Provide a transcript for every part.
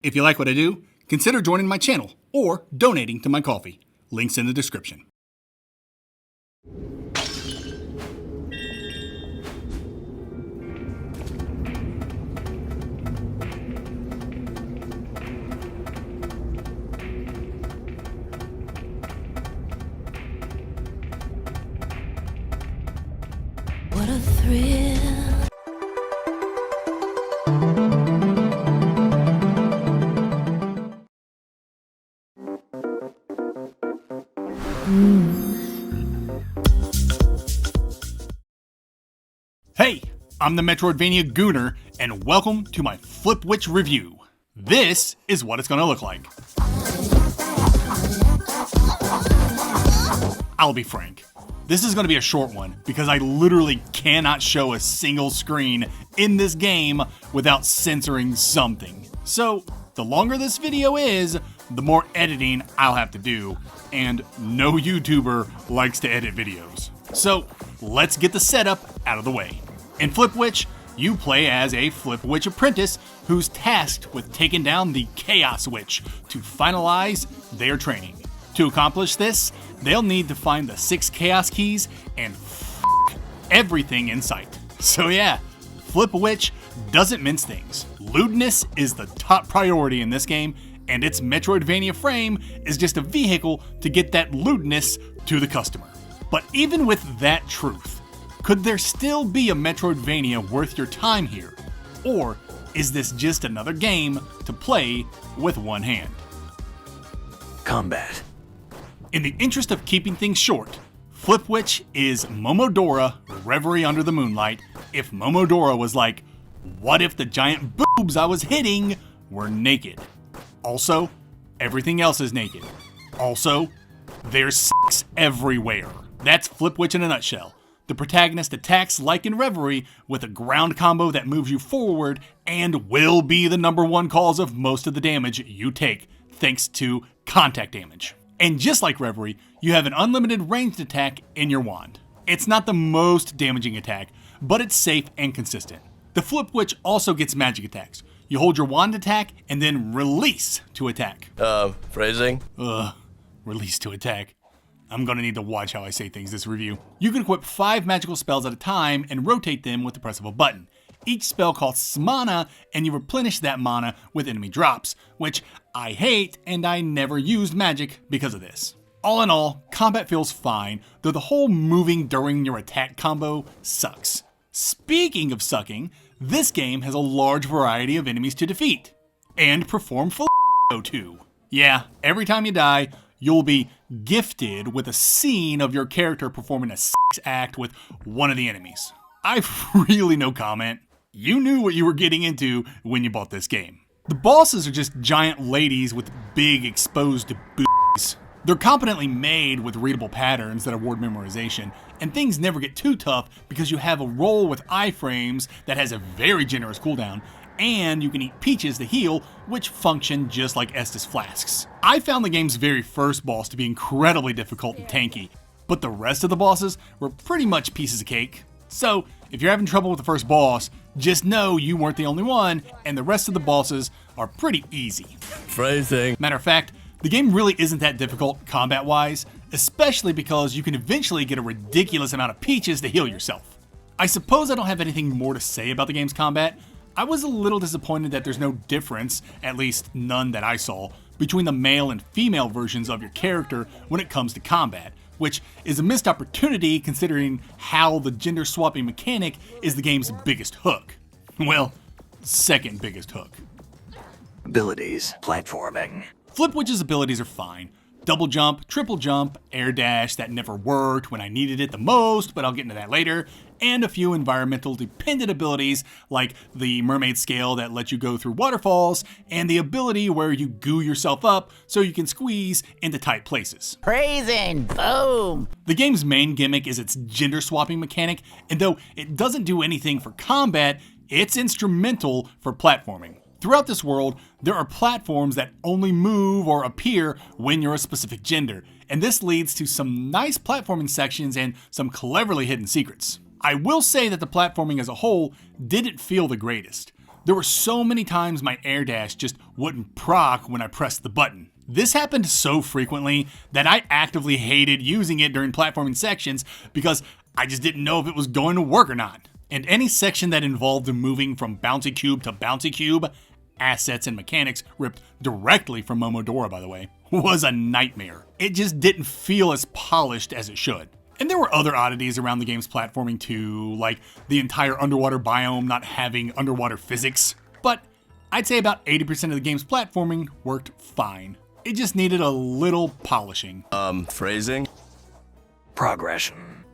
If you like what I do, consider joining my channel or donating to my coffee. Links in the description. What a thrill. Hey, I'm the Metroidvania Gooner, and welcome to my FlipWitch review. This is what it's gonna look like. I'll be frank, this is gonna be a short one because I literally cannot show a single screen in this game without censoring something. So, the longer this video is, the more editing I'll have to do, and no YouTuber likes to edit videos. So, let's get the setup out of the way. In FlipWitch, you play as a FlipWitch apprentice who's tasked with taking down the Chaos Witch to finalize their training. To accomplish this, they'll need to find the 6 Chaos Keys and everything in sight. So yeah, FlipWitch doesn't mince things. Lewdness is the top priority in this game, and its Metroidvania frame is just a vehicle to get that lewdness to the customer. But even with that truth, could there still be a Metroidvania worth your time here? Or is this just another game to play with one hand? Combat. In the interest of keeping things short, FlipWitch is Momodora Reverie Under the Moonlight if Momodora was like, what if the giant boobs I was hitting were naked? Also, everything else is naked. Also, there's sex everywhere. That's FlipWitch in a nutshell. The protagonist attacks like in Reverie with a ground combo that moves you forward and will be the #1 cause of most of the damage you take, thanks to contact damage. And just like Reverie, you have an unlimited ranged attack in your wand. It's not the most damaging attack, but it's safe and consistent. The FlipWitch also gets magic attacks. You hold your wand attack and then release to attack. Phrasing? Release to attack. I'm gonna need to watch how I say things this review. You can equip 5 magical spells at a time and rotate them with the press of a button. Each spell costs mana, and you replenish that mana with enemy drops, which I hate, and I never used magic because of this. All in all, combat feels fine, though the whole moving during your attack combo sucks. Speaking of sucking, this game has a large variety of enemies to defeat, and perform to. Yeah, every time you die, you'll be gifted with a scene of your character performing a sex act with one of the enemies. I've really no comment. You knew what you were getting into when you bought this game. The bosses are just giant ladies with big exposed boobies. They're competently made with readable patterns that award memorization, and things never get too tough because you have a roll with iframes that has a very generous cooldown, and you can eat peaches to heal, which function just like Estus flasks. I found the game's very first boss to be incredibly difficult and tanky, but the rest of the bosses were pretty much pieces of cake. So, if you're having trouble with the first boss, just know you weren't the only one, and the rest of the bosses are pretty easy. Phrasing. Matter of fact, the game really isn't that difficult combat-wise, especially because you can eventually get a ridiculous amount of peaches to heal yourself. I suppose I don't have anything more to say about the game's combat. I was a little disappointed that there's no difference, at least none that I saw, between the male and female versions of your character when it comes to combat, which is a missed opportunity considering how the gender swapping mechanic is the game's biggest hook. Well, second biggest hook. Abilities. Platforming. FlipWitch's abilities are fine. Double jump, triple jump, air dash that never worked when I needed it the most, but I'll get into that later, and a few environmental dependent abilities like the mermaid scale that lets you go through waterfalls, and the ability where you goo yourself up so you can squeeze into tight places. Praising, boom! The game's main gimmick is its gender swapping mechanic, and though it doesn't do anything for combat, it's instrumental for platforming. Throughout this world, there are platforms that only move or appear when you're a specific gender, and this leads to some nice platforming sections and some cleverly hidden secrets. I will say that the platforming as a whole didn't feel the greatest. There were so many times my air dash just wouldn't proc when I pressed the button. This happened so frequently that I actively hated using it during platforming sections because I just didn't know if it was going to work or not. And any section that involved moving from bouncy cube to bouncy cube, assets and mechanics ripped directly from Momodora by the way, was a nightmare. It just didn't feel as polished as it should. And there were other oddities around the game's platforming too, like the entire underwater biome not having underwater physics. But I'd say about 80% of the game's platforming worked fine. It just needed a little polishing. Phrasing? Progression.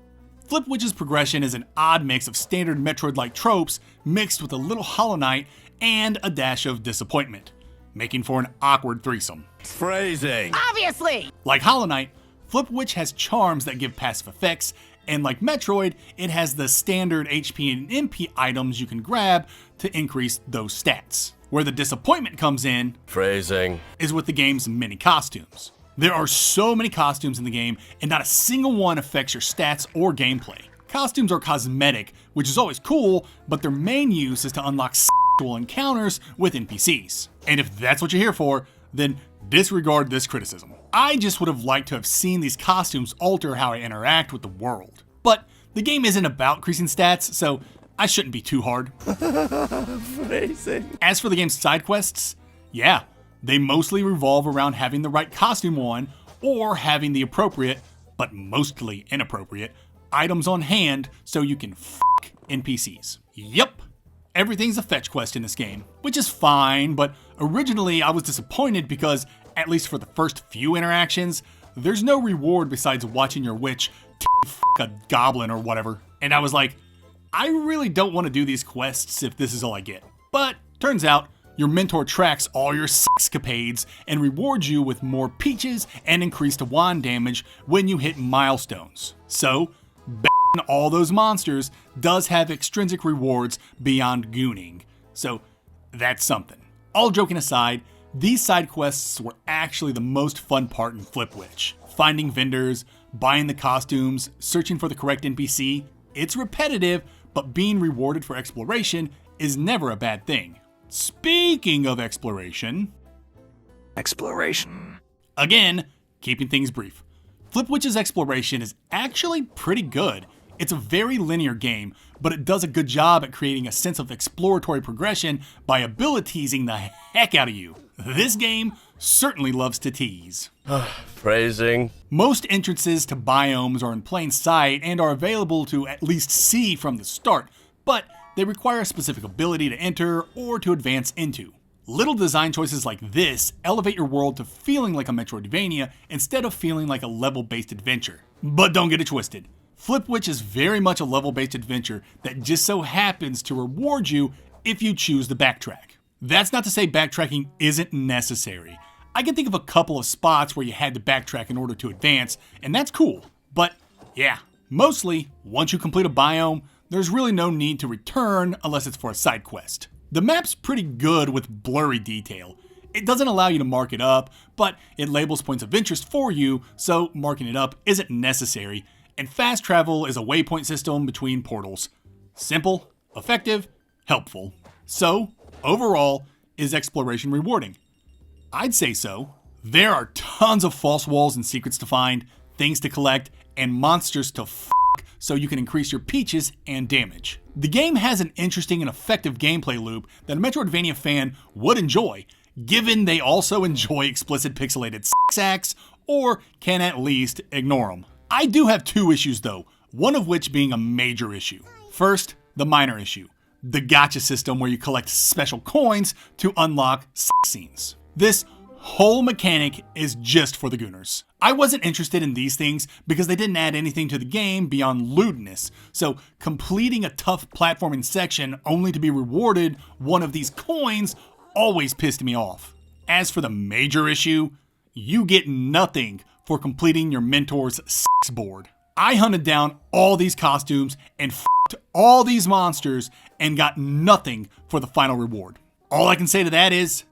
FlipWitch's progression is an odd mix of standard Metroid-like tropes mixed with a little Hollow Knight and a dash of disappointment, making for an awkward threesome. Phrasing. Obviously! Like Hollow Knight, FlipWitch has charms that give passive effects, and like Metroid, it has the standard HP and MP items you can grab to increase those stats. Where the disappointment comes in Phrasing. is with the game's many costumes. There are so many costumes in the game, and not a single one affects your stats or gameplay. Costumes are cosmetic, which is always cool, but their main use is to unlock sexual encounters with NPCs. And if that's what you're here for, then disregard this criticism. I just would have liked to have seen these costumes alter how I interact with the world. But the game isn't about increasing stats, so I shouldn't be too hard. Phrasing. As for the game's side quests, yeah, they mostly revolve around having the right costume on or having the appropriate, but mostly inappropriate, items on hand so you can f*** NPCs. Yep, everything's a fetch quest in this game, which is fine, but originally I was disappointed because, at least for the first few interactions, there's no reward besides watching your witch f*** a goblin or whatever. And I was like, I really don't want to do these quests if this is all I get. But turns out, your mentor tracks all your sexcapades and rewards you with more peaches and increased wand damage when you hit milestones. So, b***ing all those monsters does have extrinsic rewards beyond gooning. So, that's something. All joking aside, these side quests were actually the most fun part in FlipWitch. Finding vendors, buying the costumes, searching for the correct NPC. It's repetitive, but being rewarded for exploration is never a bad thing. Speaking of exploration... Exploration. Again, keeping things brief. FlipWitch's exploration is actually pretty good. It's a very linear game, but it does a good job at creating a sense of exploratory progression by abilitizing the heck out of you. This game certainly loves to tease. Phrasing. Most entrances to biomes are in plain sight and are available to at least see from the start, but they require a specific ability to enter or to advance into. Little design choices like this elevate your world to feeling like a Metroidvania instead of feeling like a level-based adventure. But don't get it twisted. FlipWitch is very much a level-based adventure that just so happens to reward you if you choose to backtrack. That's not to say backtracking isn't necessary. I can think of a couple of spots where you had to backtrack in order to advance, and that's cool. But yeah, mostly, once you complete a biome, there's really no need to return unless it's for a side quest. The map's pretty good with blurry detail. It doesn't allow you to mark it up, but it labels points of interest for you, so marking it up isn't necessary, and fast travel is a waypoint system between portals. Simple, effective, helpful. So, overall, is exploration rewarding? I'd say so. There are tons of false walls and secrets to find, things to collect, and monsters to so you can increase your peaches and damage. The game has an interesting and effective gameplay loop that a Metroidvania fan would enjoy, given they also enjoy explicit pixelated sex acts, or can at least ignore them. I do have two issues though, one of which being a major issue. First, the minor issue, the gacha system where you collect special coins to unlock sex scenes. This whole mechanic is just for the gooners. I wasn't interested in these things because they didn't add anything to the game beyond lewdness, so completing a tough platforming section only to be rewarded one of these coins always pissed me off. As for the major issue, you get nothing for completing your mentor's sex board. I hunted down all these costumes and f***ed all these monsters and got nothing for the final reward. All I can say to that is,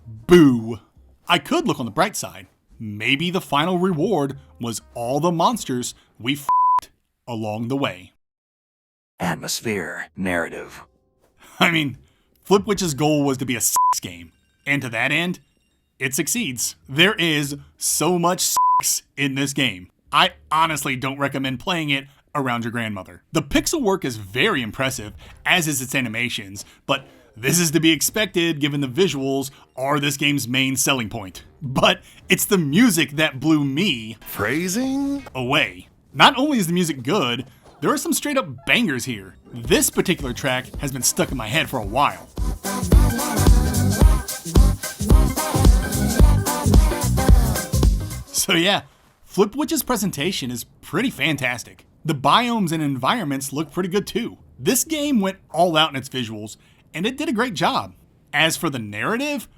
boo. I could look on the bright side. Maybe the final reward was all the monsters we f***ed along the way. Atmosphere. Narrative. I mean, FlipWitch's goal was to be a sex game, and to that end, it succeeds. There is so much sex in this game. I honestly don't recommend playing it around your grandmother. The pixel work is very impressive, as is its animations, but this is to be expected given the visuals are this game's main selling point. But it's the music that blew me Phrasing? away. Not only is the music good, there are some straight up bangers here. This particular track has been stuck in my head for a while. So yeah, FlipWitch's presentation is pretty fantastic. The biomes and environments look pretty good too. This game went all out in its visuals, and it did a great job. As for the narrative,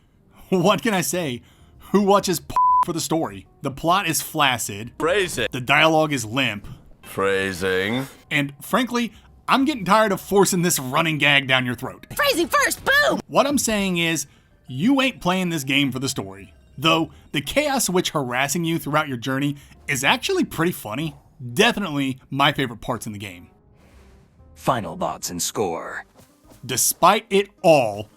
what can I say? Who watches for the story? The plot is flaccid, Phrasing. the dialogue is limp, Phrasing. and frankly, I'm getting tired of forcing this running gag down your throat. Phrasing first, boom! What I'm saying is, you ain't playing this game for the story. Though, the Chaos Witch harassing you throughout your journey is actually pretty funny. Definitely my favorite parts in the game. Final thoughts and score. Despite it all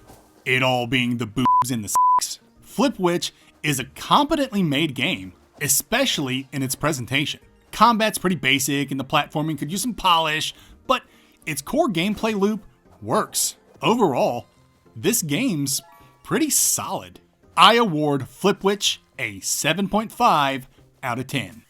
being the boobs and the sex, FlipWitch is a competently made game, especially in its presentation. Combat's pretty basic and the platforming could use some polish, but its core gameplay loop works. Overall, this game's pretty solid. I award FlipWitch a 7.5 out of 10.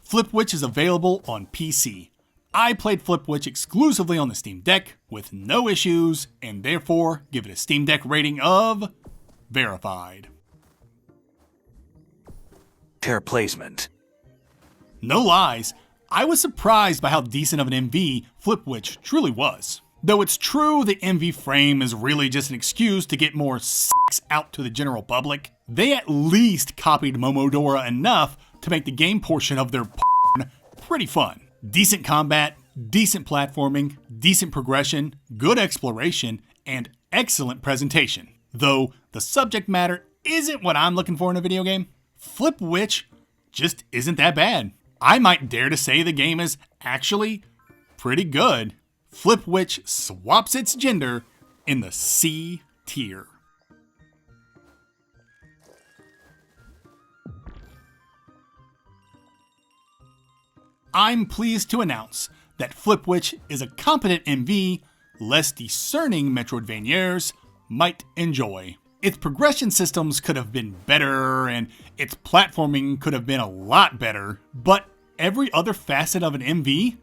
FlipWitch is available on PC. I played FlipWitch exclusively on the Steam Deck with no issues, and therefore give it a Steam Deck rating of verified. Pair placement. No lies, I was surprised by how decent of an MV FlipWitch truly was. Though it's true the MV frame is really just an excuse to get more sex out to the general public, they at least copied Momodora enough to make the game portion of their pretty fun. Decent combat, decent platforming, decent progression, good exploration, and excellent presentation. Though the subject matter isn't what I'm looking for in a video game, FlipWitch just isn't that bad. I might dare to say the game is actually pretty good. FlipWitch swaps its gender in the C tier. I'm pleased to announce that FlipWitch is a competent MV less discerning Metroidvaniers might enjoy. Its progression systems could have been better, and its platforming could have been a lot better, but every other facet of an MV,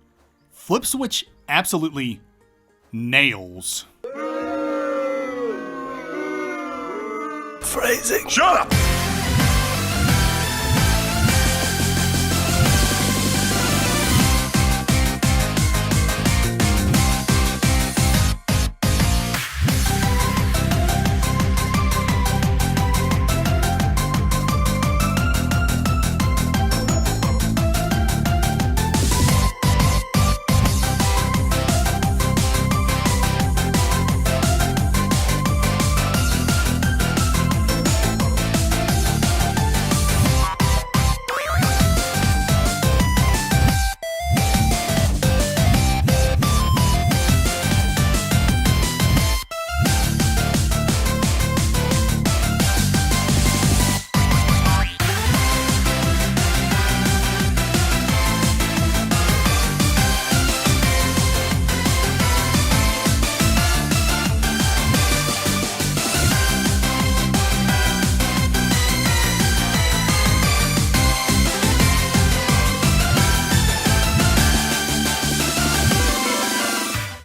FlipSwitch absolutely nails. Phrasing. Shut up!